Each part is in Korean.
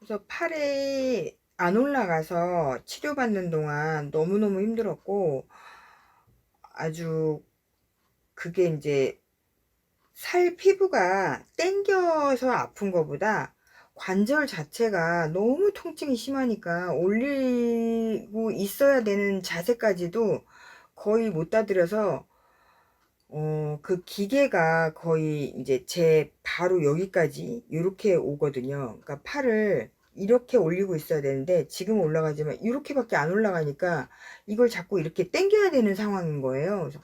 그래서 팔에 안 올라가서 치료받는 동안 너무너무 힘들었고, 아주 그게 이제 살 피부가 땡겨서 아픈 것보다 관절 자체가 너무 통증이 심하니까 올리고 있어야 되는 자세까지도 거의 못 다들여서 그 기계가 거의 이제 제 바로 여기까지 이렇게 오거든요. 그러니까 팔을 이렇게 올리고 있어야 되는데 지금 올라가지만 이렇게밖에 안 올라가니까 이걸 자꾸 이렇게 당겨야 되는 상황인 거예요. 그래서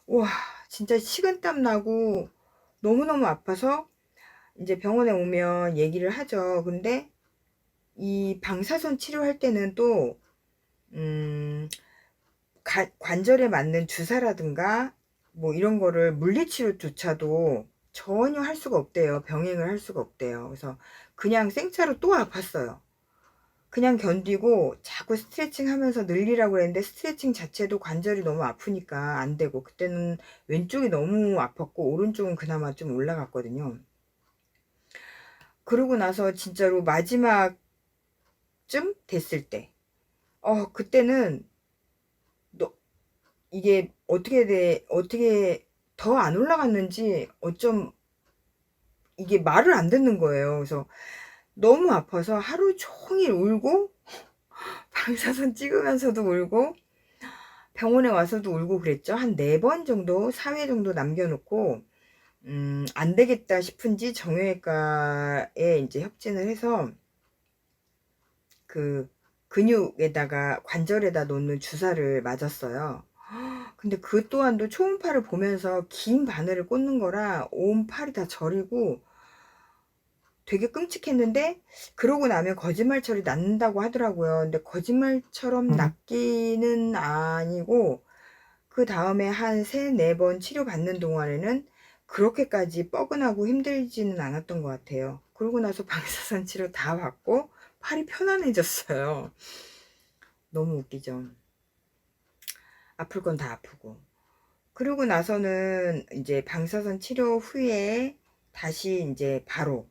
와, 진짜 식은땀 나고 너무너무 아파서 이제 병원에 오면 얘기를 하죠. 근데 이 방사선 치료할 때는 또 음, 관절에 맞는 주사라든가 뭐 이런 거를 물리치료조차도 전혀 할 수가 없대요. 병행을 할 수가 없대요. 그래서 그냥 생차로 또 아팠어요. 그냥 견디고 자꾸 스트레칭 하면서 늘리라고 했는데 스트레칭 자체도 관절이 너무 아프니까 안 되고, 그때는 왼쪽이 너무 아팠고 오른쪽은 그나마 좀 올라갔거든요. 그러고 나서 진짜로 마지막쯤 됐을 때 그때는 너, 이게 어떻게 더 안 올라갔는지 어쩜 이게 말을 안 듣는 거예요. 그래서 너무 아파서 하루 종일 울고 방사선 찍으면서도 울고 병원에 와서도 울고 그랬죠. 한 4번 정도, 4회 정도 남겨놓고 안 되겠다 싶은지 정형외과에 이제 협진을 해서 그 근육에다가 관절에다 놓는 주사를 맞았어요. 근데 그 또한도 초음파를 보면서 긴 바늘을 꽂는 거라 온 팔이 다 저리고 되게 끔찍했는데, 그러고 나면 거짓말 처리 낫는다고 하더라고요. 근데 거짓말처럼 낫기는 아니고 그 다음에 한 3, 4번 치료받는 동안에는 그렇게까지 뻐근하고 힘들지는 않았던 것 같아요. 그러고 나서 방사선 치료 다 받고 팔이 편안해졌어요. 너무 웃기죠. 아플 건 다 아프고. 그러고 나서는 이제 방사선 치료 후에 다시 이제 바로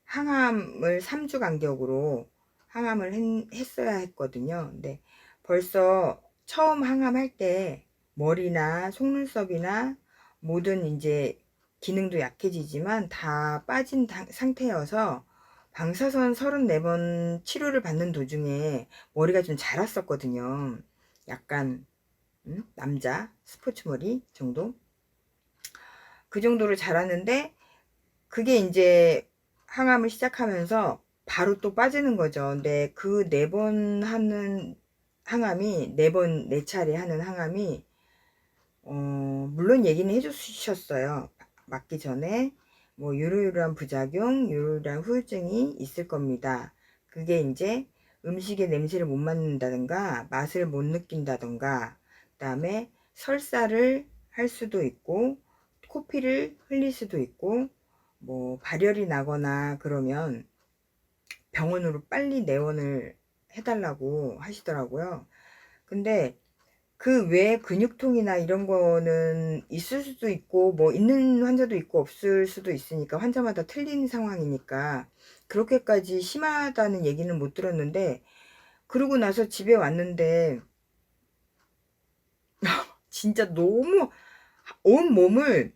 항암을 3주 간격으로 항암을 했어야 했거든요. 근데 벌써 처음 항암할 때 머리나 속눈썹이나 모든 이제 기능도 약해지지만 다 빠진 상태여서 방사선 34번 치료를 받는 도중에 머리가 좀 자랐었거든요. 약간 남자 스포츠 머리 정도? 그 정도로 자랐는데 그게 이제 항암을 시작하면서 바로 또 빠지는 거죠. 근데 그 4번 하는 항암이 4번 4차례 하는 항암이 물론 얘기는 해주셨어요. 맞기 전에 뭐 유효한 부작용, 유효한 후유증이 있을 겁니다. 그게 이제 음식의 냄새를 못 맡는다든가 맛을 못 느낀다든가, 그다음에 설사를 할 수도 있고 코피를 흘릴 수도 있고 뭐 발열이 나거나 그러면 병원으로 빨리 내원을 해달라고 하시더라고요. 근데 그 외에 근육통이나 이런 거는 있을 수도 있고 뭐 있는 환자도 있고 없을 수도 있으니까 환자마다 틀린 상황이니까 그렇게까지 심하다는 얘기는 못 들었는데, 그러고 나서 집에 왔는데 진짜 너무 온 몸을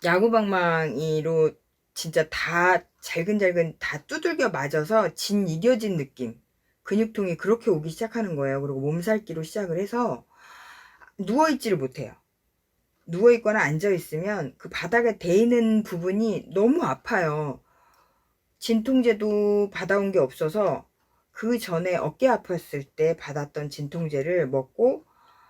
야구방망이로 진짜 다 잘근잘근 다 두들겨 맞아서 진 이겨진 느낌, 근육통이 그렇게 오기 시작하는 거예요. 그리고 몸살기로 시작을 해서 누워있지를 못해요. 누워있거나 앉아있으면 그 바닥에 대이는 부분이 너무 아파요. 진통제도 받아온 게 없어서 그 전에 어깨 아팠을 때 받았던 진통제를 먹고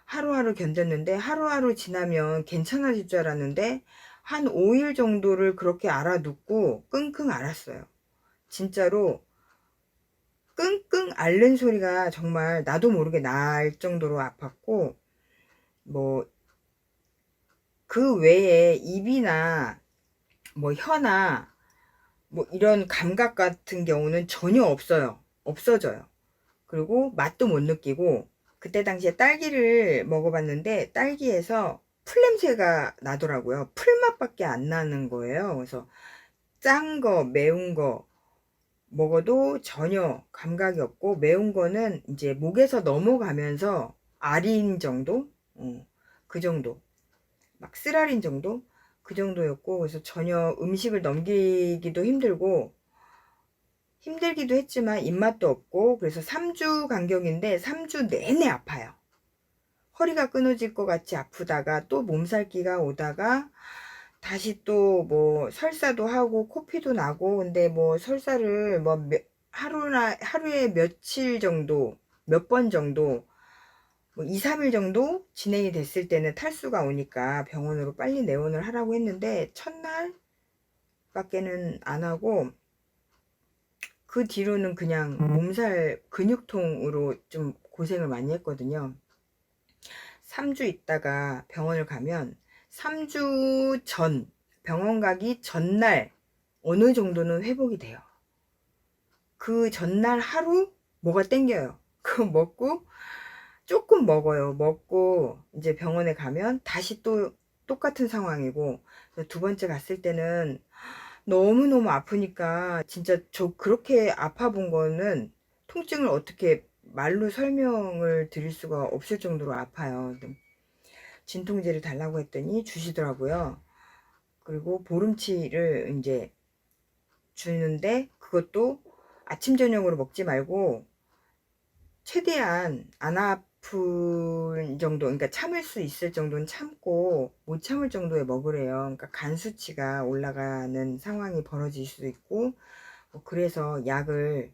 하루하루 견뎠는데, 하루하루 지나면 괜찮아질 줄 알았는데 한 5일 정도를 그렇게 알아눕고 끙끙 앓았어요. 진짜로 끙끙 앓는 소리가 정말 나도 모르게 날 정도로 아팠고, 뭐 그 외에 입이나 뭐 혀나 뭐 이런 감각 같은 경우는 전혀 없어요. 없어져요. 그리고 맛도 못 느끼고, 그때 당시에 딸기를 먹어봤는데 딸기에서 풀냄새가 나더라고요. 풀맛밖에 안 나는 거예요. 그래서 짠 거, 매운 거, 먹어도 전혀 감각이 없고, 매운 거는 이제 목에서 넘어가면서 아린 정도? 그 정도. 막 쓰라린 정도? 그 정도였고, 그래서 전혀 음식을 넘기기도 힘들기도 했지만 입맛도 없고, 그래서 3주 간격인데 3주 내내 아파요. 허리가 끊어질 것 같이 아프다가 또 몸살기가 오다가 다시 또 뭐 설사도 하고 코피도 나고, 근데 뭐 설사를 뭐 하루에 며칠 정도, 몇 번 정도, 뭐 2, 3일 정도 진행이 됐을 때는 탈수가 오니까 병원으로 빨리 내원을 하라고 했는데, 첫날 밖에는 안 하고 그 뒤로는 그냥 몸살 근육통으로 좀 고생을 많이 했거든요. 3주 있다가 병원을 가면 3주 전, 병원 가기 전날 어느 정도는 회복이 돼요. 그 전날 하루 뭐가 땡겨요. 그거 먹고 조금 먹어요. 먹고 이제 병원에 가면 다시 또 똑같은 상황이고, 두 번째 갔을 때는 너무너무 아프니까, 진짜 저 그렇게 아파 본 거는 통증을 어떻게 말로 설명을 드릴 수가 없을 정도로 아파요. 진통제를 달라고 했더니 주시더라고요. 그리고 보름치를 이제 주는데, 그것도 아침 저녁으로 먹지 말고 최대한 안 아픈 정도, 그러니까 참을 수 있을 정도는 참고 못 참을 정도에 먹으래요. 그러니까 간 수치가 올라가는 상황이 벌어질 수도 있고, 뭐 그래서 약을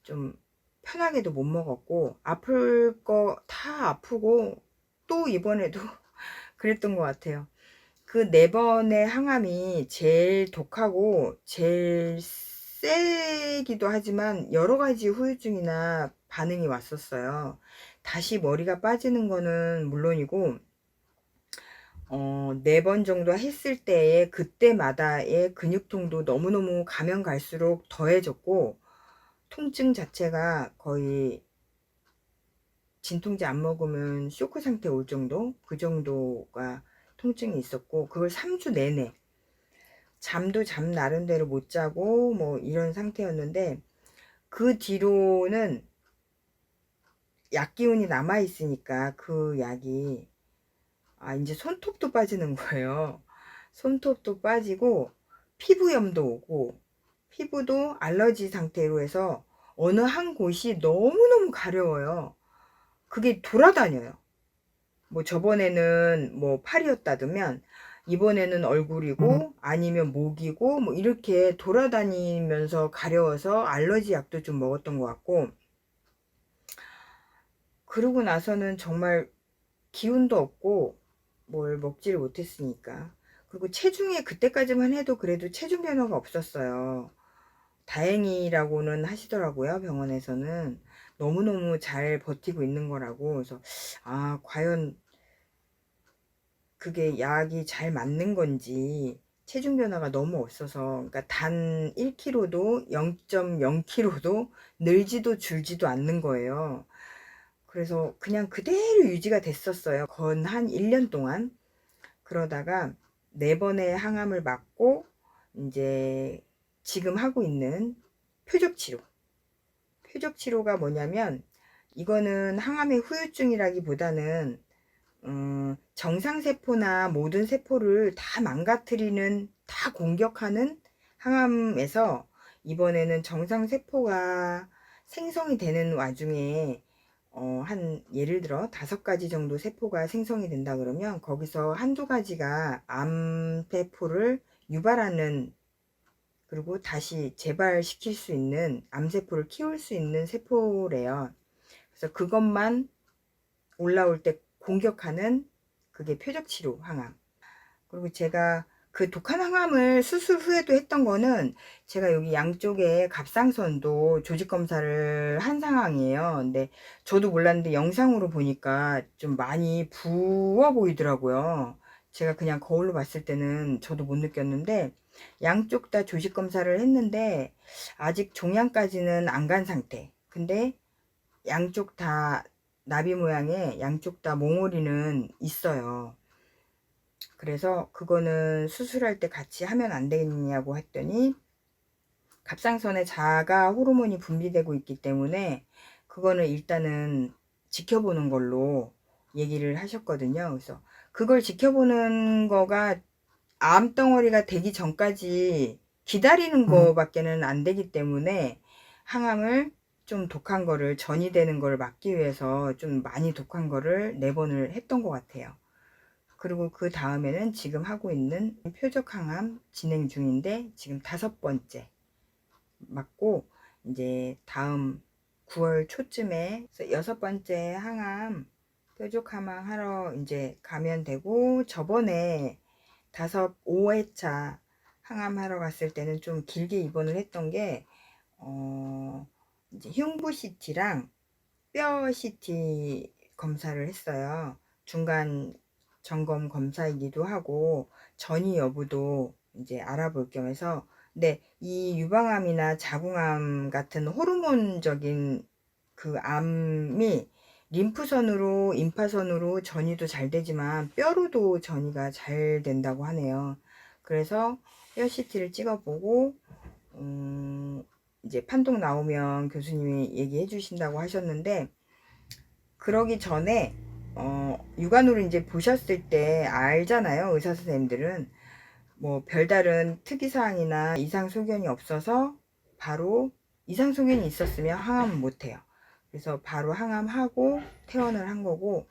좀 편하게도 못 먹었고, 아플 거 다 아프고 또 이번에도 그랬던 것 같아요. 그 4번의 항암이 제일 독하고 제일 세기도 하지만 여러 가지 후유증이나 반응이 왔었어요. 다시 머리가 빠지는 거는 물론이고, 4번 정도 했을 때에 그때마다의 근육통도 너무너무 가면 갈수록 더해졌고, 통증 자체가 거의 진통제 안 먹으면 쇼크 상태 올 정도? 그 정도가 통증이 있었고, 그걸 3주 내내 잠도 잠 나름대로 못 자고 뭐 이런 상태였는데, 그 뒤로는 약 기운이 남아 있으니까 그 약이 이제 손톱도 빠지는 거예요. 손톱도 빠지고 피부염도 오고, 피부도 알러지 상태로 해서 어느 한 곳이 너무너무 가려워요. 그게 돌아다녀요. 뭐 저번에는 뭐 팔이었다면 이번에는 얼굴이고 아니면 목이고, 뭐 이렇게 돌아다니면서 가려워서 알러지 약도 좀 먹었던 것 같고, 그러고 나서는 정말 기운도 없고 뭘 먹지를 못했으니까. 그리고 체중에 그때까지만 해도 그래도 체중 변화가 없었어요. 다행이라고는 하시더라고요, 병원에서는. 너무너무 잘 버티고 있는 거라고. 그래서 과연 그게 약이 잘 맞는 건지, 체중 변화가 너무 없어서, 그러니까 단 1kg도 0.0kg도 늘지도 줄지도 않는 거예요. 그래서 그냥 그대로 유지가 됐었어요. 건 한 1년 동안. 그러다가 4번의 항암을 맞고 이제 지금 하고 있는 표적치료. 표적치료가 뭐냐면, 이거는 항암의 후유증이라기보다는 정상세포나 모든 세포를 다 망가뜨리는, 다 공격하는 항암에서, 이번에는 정상세포가 생성이 되는 와중에 한 예를 들어 5가지 정도 세포가 생성이 된다 그러면, 거기서 한두 가지가 암세포를 유발하는, 그리고 다시 재발시킬 수 있는, 암세포를 키울 수 있는 세포래요. 그래서 그것만 올라올 때 공격하는, 그게 표적치료 항암. 그리고 제가 그 독한 항암을 수술 후에도 했던 거는, 제가 여기 양쪽에 갑상선도 조직 검사를 한 상황이에요. 근데 저도 몰랐는데 영상으로 보니까 좀 많이 부어 보이더라고요. 제가 그냥 거울로 봤을 때는 저도 못 느꼈는데, 양쪽 다 조직 검사를 했는데 아직 종양까지는 안 간 상태. 근데 양쪽 다 나비 모양의 양쪽 다 몽골이는 있어요. 그래서 그거는 수술할 때 같이 하면 안 되겠냐고 했더니, 갑상선에 자가 호르몬이 분비되고 있기 때문에 그거는 일단은 지켜보는 걸로 얘기를 하셨거든요. 그래서 그걸 지켜보는 거가 암덩어리가 되기 전까지 기다리는 거밖에는 안 되기 때문에 항암을 좀 독한 거를, 전이 되는 거를 막기 위해서 좀 많이 독한 거를 4번을 했던 것 같아요. 그리고 그 다음에는 지금 하고 있는 표적 항암 진행 중인데 지금 5번째 맞고, 이제 다음 9월 초쯤에 6번째 항암 표적 항암 하러 이제 가면 되고, 저번에 5회차 항암하러 갔을 때는 좀 길게 입원을 했던 게 이제 흉부 CT랑 뼈 CT 검사를 했어요. 중간 점검 검사이기도 하고 전이 여부도 이제 알아볼 겸해서. 근데 이 유방암이나 자궁암 같은 호르몬적인 그 암이 림프선으로, 임파선으로 전이도 잘 되지만 뼈로도 전이가 잘 된다고 하네요. 그래서 뼈 CT를 찍어보고 이제 판독 나오면 교수님이 얘기해 주신다고 하셨는데, 그러기 전에 육안으로 이제 보셨을 때 알잖아요. 의사 선생님들은 뭐 별다른 특이사항이나 이상소견이 없어서 바로, 이상소견이 있었으면 항암은 못해요. 그래서 바로 항암하고 퇴원을 한 거고,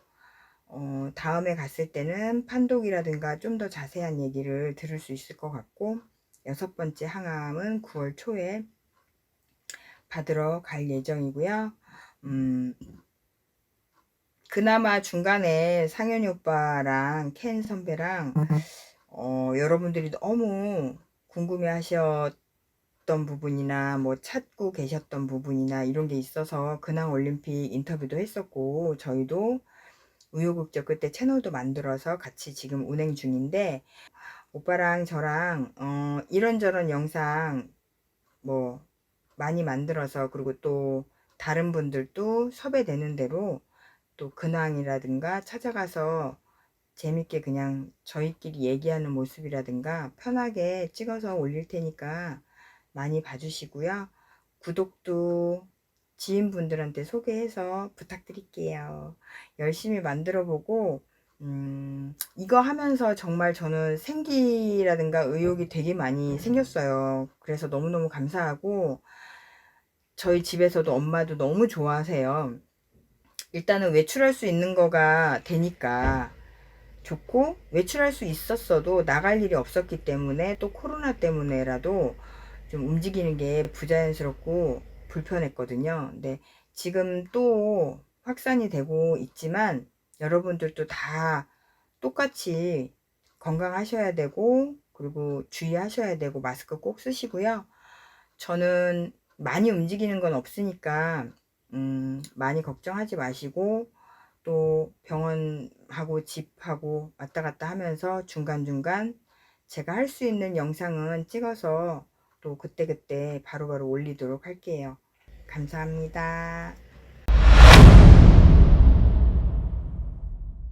다음에 갔을 때는 판독이라든가 좀 더 자세한 얘기를 들을 수 있을 것 같고, 6번째 항암은 9월 초에 받으러 갈 예정이고요. 그나마 중간에 상현이 오빠랑 켄 선배랑 여러분들이 너무 궁금해 하셨던 부분이나 뭐 찾고 계셨던 부분이나 이런 게 있어서 근황 올림픽 인터뷰도 했었고, 저희도 우여곡절 끝에 채널도 만들어서 같이 지금 운행 중인데, 오빠랑 저랑 이런저런 영상 뭐 많이 만들어서, 그리고 또 다른 분들도 섭외되는 대로 또 근황이라든가 찾아가서 재밌게 그냥 저희끼리 얘기하는 모습이라든가 편하게 찍어서 올릴 테니까 많이 봐주시고요. 구독도 지인분들한테 소개해서 부탁드릴게요. 열심히 만들어보고, 이거 하면서 정말 저는 생기라든가 의욕이 되게 많이 생겼어요. 그래서 너무너무 감사하고, 저희 집에서도 엄마도 너무 좋아하세요. 일단은 외출할 수 있는 거가 되니까 좋고, 외출할 수 있었어도 나갈 일이 없었기 때문에, 또 코로나 때문에라도 좀 움직이는 게 부자연스럽고 불편했거든요. 근데 지금 또 확산이 되고 있지만 여러분들도 다 똑같이 건강하셔야 되고, 그리고 주의하셔야 되고, 마스크 꼭 쓰시고요. 저는 많이 움직이는 건 없으니까 많이 걱정하지 마시고, 또 병원하고 집하고 왔다 갔다 하면서 중간중간 제가 할 수 있는 영상은 찍어서 또 그때그때 바로바로 올리도록 할게요. 감사합니다.